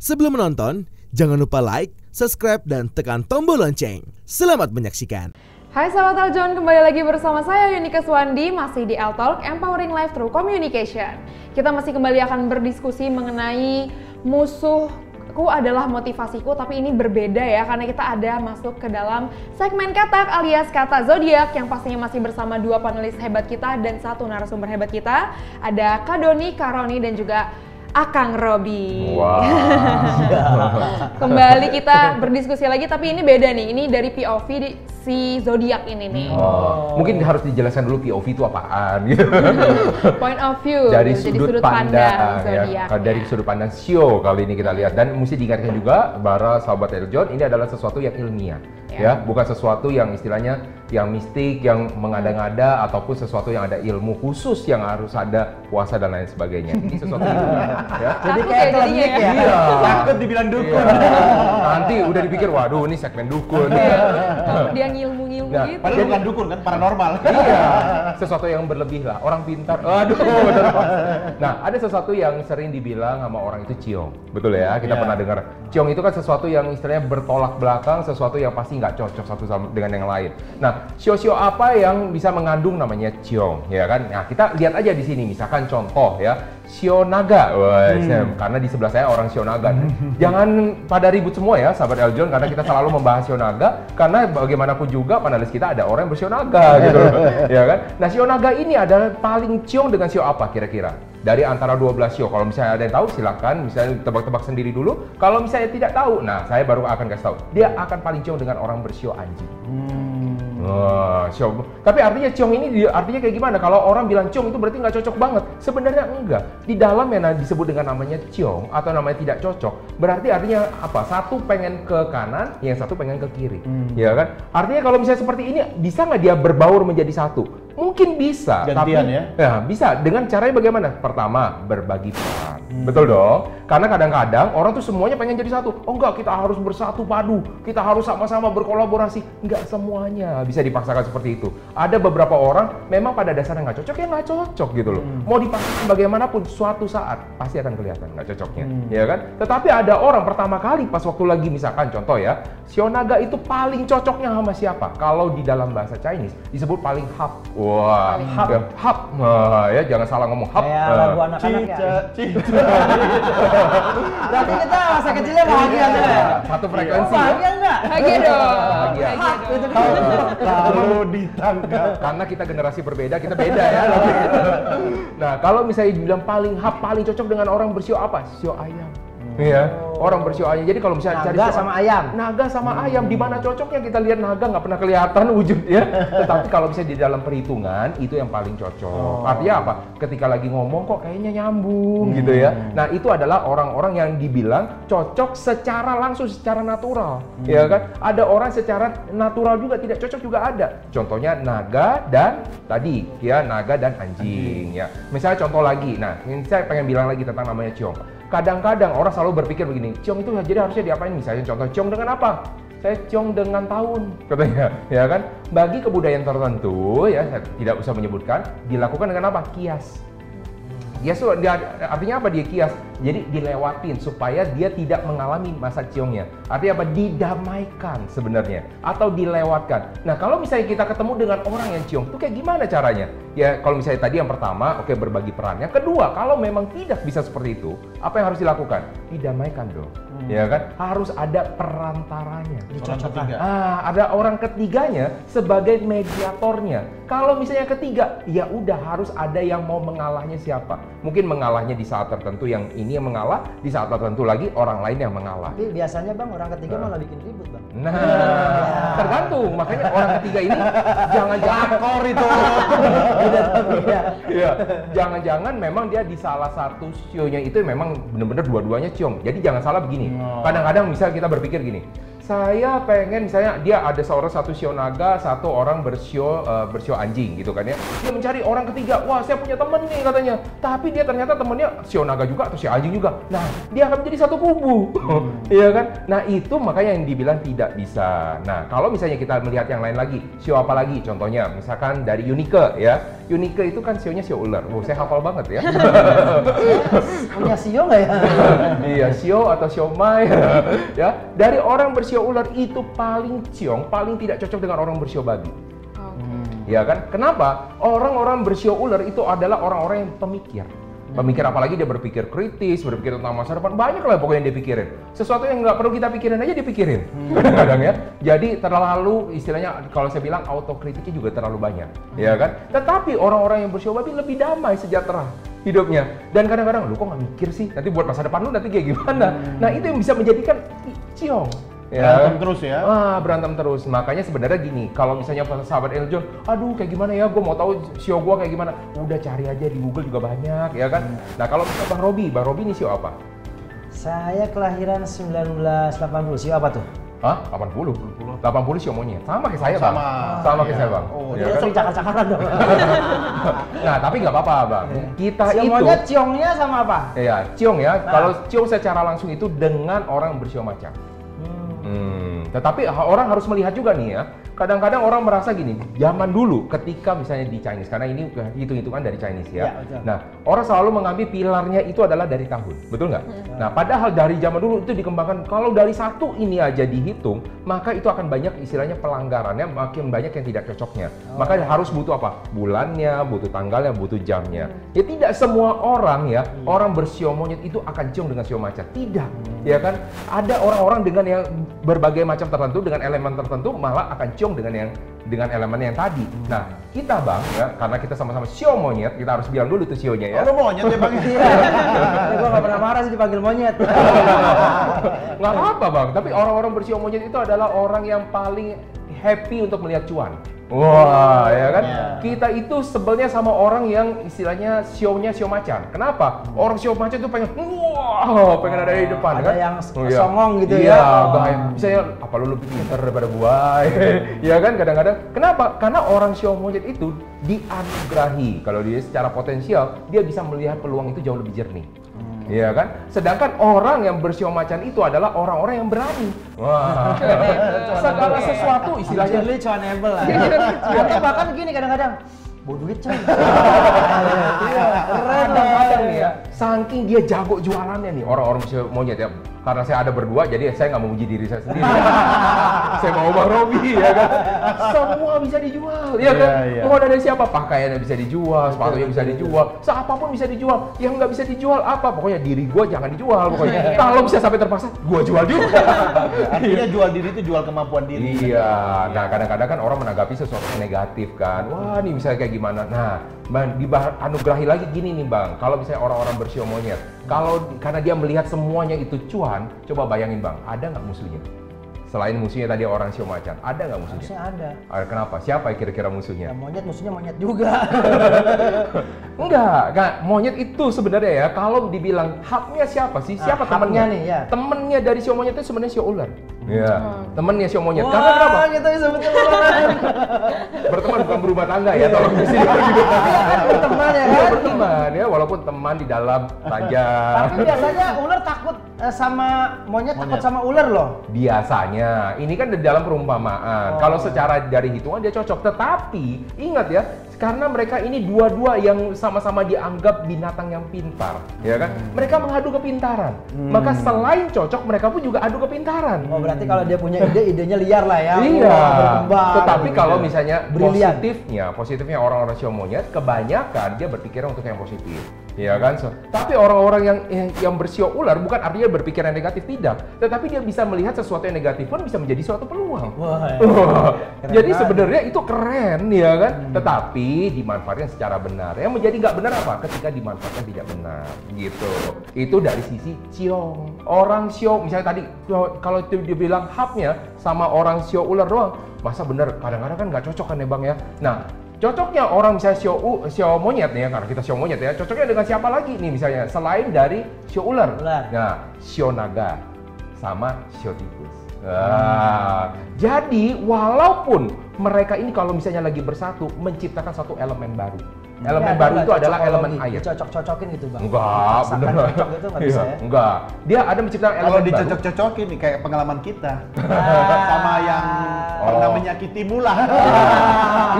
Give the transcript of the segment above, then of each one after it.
Sebelum menonton, jangan lupa like, subscribe, dan tekan tombol lonceng. Selamat menyaksikan. Hai sahabat Eljon, kembali lagi bersama saya Yunika Swandi, masih di L-Talk Empowering Life Through Communication. Kita masih kembali akan berdiskusi mengenai musuhku adalah motivasiku, tapi ini berbeda ya, karena kita ada masuk ke dalam segmen katak alias kata zodiak yang pastinya masih bersama dua panelis hebat kita dan satu narasumber hebat kita. Ada Kak Doni, Kak Roni, dan juga Akang Robi. Wow. Kembali kita berdiskusi lagi, tapi ini beda nih. Ini dari POV si zodiak ini nih. Mungkin harus dijelaskan dulu POV itu apaan gitu. Point of view Dari jadi sudut pandang zodiak. Ya. Dari sudut pandang Shio kali ini kita lihat, dan mesti diingatkan juga para sahabat Eljon, ini adalah sesuatu yang ilmiah. Ya, bukan sesuatu yang istilahnya yang mistik, yang mengada-ngada, ataupun sesuatu yang ada ilmu khusus yang harus ada puasa dan lain sebagainya. Ini sesuatu ilmiah. Ya. Jadi kayak klinik ya. Iya. Takut dibilang dukun. Iya. Nanti udah dipikir, waduh ini segmen dukun. Dia ngilmu-ngilmu Nah, gitu. Padahal bukan dukun kan, paranormal. Iya, sesuatu yang berlebih lah, orang pintar. Aduh, betul. Nah, ada sesuatu yang sering dibilang sama orang itu ciong, betul ya? Kita pernah dengar. Ciong itu kan sesuatu yang istilahnya bertolak belakang, sesuatu yang pasti nggak cocok satu sama dengan yang lain. Nah, sio-sio apa yang bisa mengandung namanya ciong, ya kan? Nah, kita lihat aja di sini, misalkan contoh ya, sio naga. Wah, karena di sebelah saya orang sio naga. Jangan pada ribut semua ya, sahabat Eljon, karena kita selalu membahas sio naga, karena bagaimanapun juga panelis kita ada orang yang bersio naga gitu, ya kan? Nah, sio naga ini adalah paling ciong dengan sio apa kira-kira? Dari antara 12 sio, kalau misalnya ada yang tahu silakan, misalnya tebak-tebak sendiri dulu. Kalau misalnya tidak tahu, nah saya baru akan kasih tahu. Dia akan paling ciong dengan orang bersio anjing. Ciong. Tapi artinya ciong ini artinya kayak gimana? Kalau orang bilang ciong itu berarti nggak cocok banget. Sebenarnya enggak. Di dalam yang disebut dengan namanya ciong atau namanya tidak cocok, berarti artinya apa? Satu pengen ke kanan, yang satu pengen ke kiri, ya kan? Artinya kalau misalnya seperti ini, bisa nggak dia berbaur menjadi satu? Mungkin bisa, gantian, tapi ya? Bisa. Dengan caranya bagaimana? Pertama, berbagi peran. Betul dong? Karena kadang-kadang orang tuh semuanya pengen jadi satu. Oh enggak, kita harus bersatu padu, kita harus sama-sama berkolaborasi. Enggak semuanya bisa dipaksakan seperti itu. Ada beberapa orang memang pada dasarnya nggak cocok, ya nggak cocok gitu loh. Mau dipaksakan bagaimanapun, suatu saat pasti akan kelihatan nggak cocoknya, ya kan? Tetapi ada orang pertama kali pas waktu lagi, misalkan contoh ya, sio naga itu paling cocoknya sama siapa? Kalau di dalam bahasa Chinese disebut paling hap. Wah, hap. Ya jangan salah ngomong hap. Kayak lagu anak-anak ya. Berarti kita masa kecilnya bahagia ya? Satu frekuensi. Bahagia enggak? Bahagia dong. Bahagia. Kalau ditangkap. Karena kita generasi berbeda, kita beda ya. Nah, kalau misalnya dibilang paling hap, paling cocok dengan orang bersio apa? Sio ayam. Iya, orang bersio ayam. Jadi kalau misalnya cari naga sama ayam. Naga sama ayam, di mana cocoknya kita lihat naga nggak pernah kelihatan wujudnya. Tetapi kalau misalnya di dalam perhitungan itu yang paling cocok. Artinya apa? Ketika lagi ngomong kok kayaknya nyambung gitu ya. Nah, itu adalah orang-orang yang dibilang cocok secara langsung, secara natural. Ya kan? Ada orang secara natural juga tidak cocok juga ada. Contohnya naga dan tadi ya, naga dan anjing ya. Misalnya contoh lagi. Nah, ini saya pengen bilang lagi tentang namanya ciong. Kadang-kadang orang selalu berpikir begini, ciong itu jadi harusnya diapain? Misalnya contoh, ciong dengan apa? Saya ciong dengan tahun, katanya, ya kan? Bagi kebudayaan tertentu, ya saya tidak usah menyebutkan, dilakukan dengan apa? Kias. Kias itu artinya apa dia kias? Jadi dilewatin supaya dia tidak mengalami masa ciongnya. Artinya apa? Didamaikan sebenarnya atau dilewatkan. Nah, kalau misalnya kita ketemu dengan orang yang ciong, itu kayak gimana caranya? Ya, kalau misalnya tadi yang pertama, oke, berbagi peran. Yang kedua, kalau memang tidak bisa seperti itu, apa yang harus dilakukan? Didamaikan dong. Ya kan? Harus ada perantaranya. Ada orang ketiganya sebagai mediatornya. Kalau misalnya ketiga, ya udah harus ada yang mau mengalahnya siapa? Mungkin mengalahnya di saat tertentu yang ini yang mengalah, di saat tertentu lagi orang lain yang mengalah. Tapi biasanya bang, orang ketiga malah bikin ribut bang. Nah, tergantung. Makanya orang ketiga ini jangan-jangan itu. Ya, jangan-jangan memang dia di salah satu sionya itu memang benar-benar dua-duanya ciong. Jadi jangan salah begini. Kadang-kadang misal kita berpikir gini, saya pengen misalnya dia ada satu sio naga, satu orang bersio anjing gitu kan ya. Dia mencari orang ketiga, wah saya punya temen nih katanya. Tapi dia ternyata temennya sio naga juga atau sio anjing juga. Nah, dia akan menjadi satu kubu. Iya kan? Nah, itu makanya yang dibilang tidak bisa. Nah, kalau misalnya kita melihat yang lain lagi, sio apa lagi? Contohnya misalkan dari Unike ya. Unika itu kan sionya sio ular. Oh, saya hafal banget ya. Punya sio nggak ya? Iya, sio atau siomay. Ya, dari orang bersio ular itu paling ciong, paling tidak cocok dengan orang bersio babi. Ya kan? Kenapa? Orang-orang bersio ular itu adalah orang-orang yang pemikir. Pemikir, apalagi dia berpikir kritis, berpikir tentang masa depan, banyak lah pokoknya yang dia pikirin. Sesuatu yang nggak perlu kita pikirin aja dia pikirin. Kadang-kadang ya. Jadi terlalu, istilahnya kalau saya bilang autokritiknya juga terlalu banyak. Ya kan? Tetapi orang-orang yang bersio babi lebih damai, sejahtera hidupnya. Dan kadang-kadang, lu kok nggak mikir sih? Nanti buat masa depan lu nanti kayak gimana? Nah itu yang bisa menjadikan ciong. Ya. Berantem terus ya? Berantem terus. Makanya sebenarnya gini, kalau misalnya sahabat Eljon, aduh kayak gimana ya, gue mau tahu sio gue kayak gimana. Udah cari aja di Google juga banyak, ya kan? Nah kalau misalnya Bang Robi ini sio apa? Saya kelahiran 1980. Sio apa tuh? Hah? 80? 80 sio monyet. Sama kayak saya, Bang. Sama kayak Iya. saya, Bang. Oh, Ya Dia kan? langsung cakar-cakaran dong. Nah, tapi nggak apa-apa, Bang. Kita Sio itu... monyet ciongnya sama apa? Ya, ciong ya. Kalau ciong secara langsung itu dengan orang bersio macan. Tetapi orang harus melihat juga nih ya, kadang-kadang orang merasa gini, zaman dulu ketika misalnya di Chinese, karena ini hitung-hitungan dari Chinese ya. Betul. Nah, orang selalu mengambil pilarnya itu adalah dari tahun, betul nggak? Nah, padahal dari zaman dulu itu dikembangkan, kalau dari satu ini aja dihitung, maka itu akan banyak istilahnya pelanggarannya, makin banyak yang tidak cocoknya. Maka harus butuh apa? Bulannya, butuh tanggalnya, butuh jamnya. Ya tidak semua orang ya, orang bersio monyet itu akan ciong dengan sio macan. Tidak, ya kan? Ada orang-orang dengan yang berbagai macam tertentu, dengan elemen tertentu, malah akan ciong dengan elemen yang tadi. Nah, kita Bang, ya, karena kita sama-sama sio monyet, kita harus bilang dulu tuh sionya ya. Oh, lu monyet ya Bang? Iya. Gue nggak pernah marah sih dipanggil monyet. Nggak apa-apa Bang, tapi orang-orang bersio monyet itu adalah orang yang paling happy untuk melihat cuan. Wah, ya kan? Iya. Kita itu sebelnya sama orang yang istilahnya sionya sio macan. Kenapa? Orang sio macan itu pengen, wah, pengen ada di depan Ada kan? yang iya. songong gitu Iya, ya. gaya. Misalnya, apa lu lebih pintar daripada gua? Iya kan? Kadang-kadang. Kenapa? Karena orang sio monyet itu dianugerahi. Kalau dia secara potensial, dia bisa melihat peluang itu jauh lebih jernih. Iya kan? Sedangkan orang yang bersio macan itu adalah orang-orang yang berani. Wah, segala sesuatu istilahnya. Actually cuanable lah. Atau bahkan gini kadang-kadang, bawa duit coy. Kadang-kadang nih ya, saking dia jago jualannya nih orang-orang bersio monyet ya. Karena saya ada berdua, jadi saya nggak mau uji diri saya sendiri. Saya mau Bang Robi, ya kan? Semua bisa dijual, ya kan? Iya. Mau dari siapa? Pakaiannya bisa dijual, sepatunya bisa dijual, seapapun bisa dijual. Yang nggak bisa dijual apa? Pokoknya diri gua jangan dijual, pokoknya. Kalau bisa sampai terpaksa, gua jual juga. Artinya jual diri itu jual kemampuan diri. Iya, nah kadang-kadang kan orang menanggapi sesuatu yang negatif kan. Wah, nih misalnya kayak gimana? Nah, Bang, anugerahi lagi gini nih Bang. Kalau misalnya orang-orang bersio monyet, karena dia melihat semuanya itu cuan, coba bayangin Bang, ada nggak musuhnya? Selain musuhnya tadi orang sio macan, ada nggak musuhnya? Harusnya ada. Kenapa? Siapa kira-kira Ya, musuhnya? monyet musuhnya monyet juga. Enggak, monyet itu sebenarnya ya, kalau dibilang hubnya siapa sih? Siapa hubnya temennya? nih, ya. Temennya dari sio monyet itu sebenarnya sio ular. Iya, temennya sio monyet. Wah, Karena kenapa? kita bisa betul-betul. Berteman bukan berumah tangga ya, tolong di sini. Berteman ya Iya, kan? berteman ya, walaupun teman di dalam ranjang. Tapi biasanya ular takut sama monyet, takut sama ular loh. Biasanya, ini kan di dalam perumpamaan. Kalau secara dari hitungan dia cocok, tetapi ingat ya, karena mereka ini dua-dua yang sama-sama dianggap binatang yang pintar, ya kan? Mereka mengadu kepintaran. Maka selain cocok, mereka pun juga adu kepintaran. Oh, berarti kalau dia punya ide, idenya liar lah ya. Iya. Wah, berkembang. Tetapi kalau misalnya Brilian. positifnya orang-orang sio monyet, kebanyakan dia berpikir untuk yang positif, ya kan? Tapi orang-orang yang bersio ular bukan artinya berpikir yang negatif, tidak. Tetapi dia bisa melihat sesuatu yang negatif pun bisa menjadi suatu peluang. Wah, keren Jadi banget. sebenarnya itu keren, ya kan? Tetapi dimanfaatkan secara benar. Yang menjadi nggak benar apa? Ketika dimanfaatkan tidak benar, gitu. Itu dari sisi ciong. Orang sio, misalnya tadi kalau dibilang hubnya sama orang sio ular doang, masa bener? Kadang-kadang kan nggak cocok kan ya Bang ya? Nah, cocoknya orang misalnya sio monyet nih ya, karena kita sio monyet ya, cocoknya dengan siapa lagi nih misalnya selain dari sio ular? Nah, sio naga sama sio tikus. Nah, jadi walaupun mereka ini kalau misalnya lagi bersatu menciptakan satu elemen baru. Elemen baru itu adalah elemen air. Dicocok-cocokin gitu Bang. Enggak, Dipaksakan bener. cocok itu nggak bisa ya. Enggak. Dia ada menciptakan Kalau elemen baru. dicocok-cocokin nih kayak pengalaman kita sama yang Oh. pernah menyakitimu lah.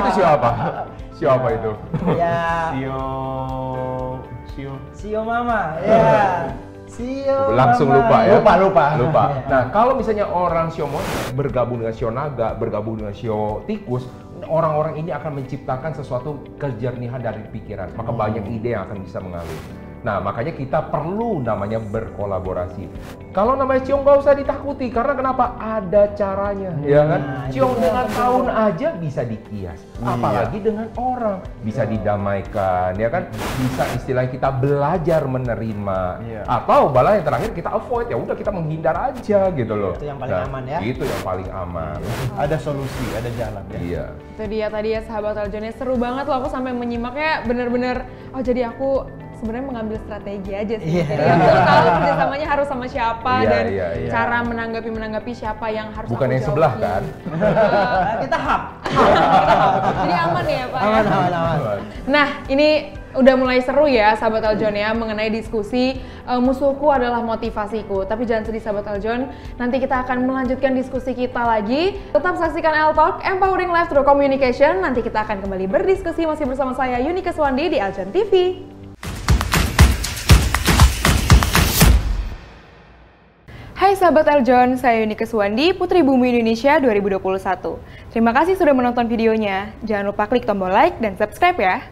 Itu siapa? Siapa itu? Ya, Sio Mama. Ya. Sio Langsung Mama. lupa ya? Lupa. Nah, kalau misalnya orang Sio Monyet bergabung dengan Sio Naga, bergabung dengan Sio Tikus, orang-orang ini akan menciptakan sesuatu kejernihan dari pikiran. Maka banyak ide yang akan bisa mengalir. Nah, makanya kita perlu namanya berkolaborasi. Kalau namanya Ciong nggak usah ditakuti, karena kenapa? Ada caranya, ya kan? Ciong dengan tahun aja bisa dikias, apalagi dengan orang bisa didamaikan, ya kan? Bisa istilahnya kita belajar menerima, atau malah yang terakhir kita avoid, ya udah kita menghindar aja gitu loh. Itu yang paling aman ya? Itu yang paling aman. Ada solusi, ada jalan ya. Iya. Itu dia tadi ya sahabat Aljonnya, seru banget loh, aku sampai menyimaknya bener-bener, oh jadi aku sebenarnya mengambil strategi aja sih. Jadi aku tahu kerjasamanya harus sama siapa dan cara menanggapi siapa yang harus Bukan aku yang sebelah jawabin. kan? Kita hap. Jadi aman ya Pak? Aman. Nah ini udah mulai seru ya sahabat Aljon ya mengenai diskusi musuhku adalah motivasiku. Tapi jangan sedih sahabat Aljon, nanti kita akan melanjutkan diskusi kita lagi. Tetap saksikan L-Talk, Empowering Life Through Communication. Nanti kita akan kembali berdiskusi masih bersama saya Yunika Swandi di Aljon TV. Hai sahabat Aljon, saya Yunika Swandi, Putri Bumi Indonesia 2021. Terima kasih sudah menonton videonya. Jangan lupa klik tombol like dan subscribe ya.